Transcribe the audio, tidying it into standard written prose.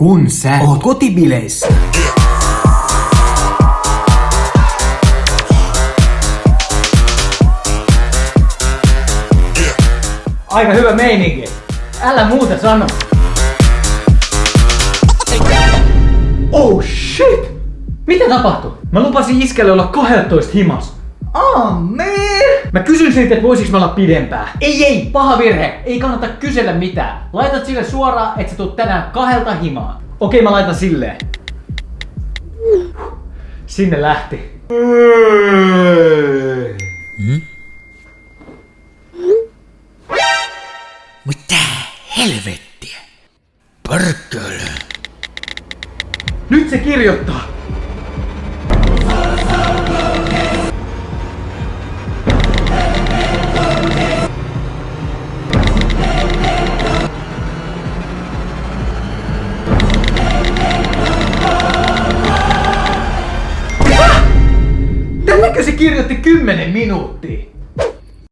kun sä oot kotibileissä. Aika hyvä meininki. Älä muuta sano. Oh shit! Mitä tapahtui? Mä lupasin iskelle olla 12 himas. Man! Mä kysyn siltä, että voisiks mä olla pidempää. Ei, paha virhe. Ei kannata kysellä mitään. Laitat sille suoraan, että sä tuut tänään 2 himaan. Okei, mä laitan silleen. Sinne lähti. Mitä helvettiä? Perkele. Nyt se kirjoittaa. Tätäkö se kirjoitti 10 minuuttia?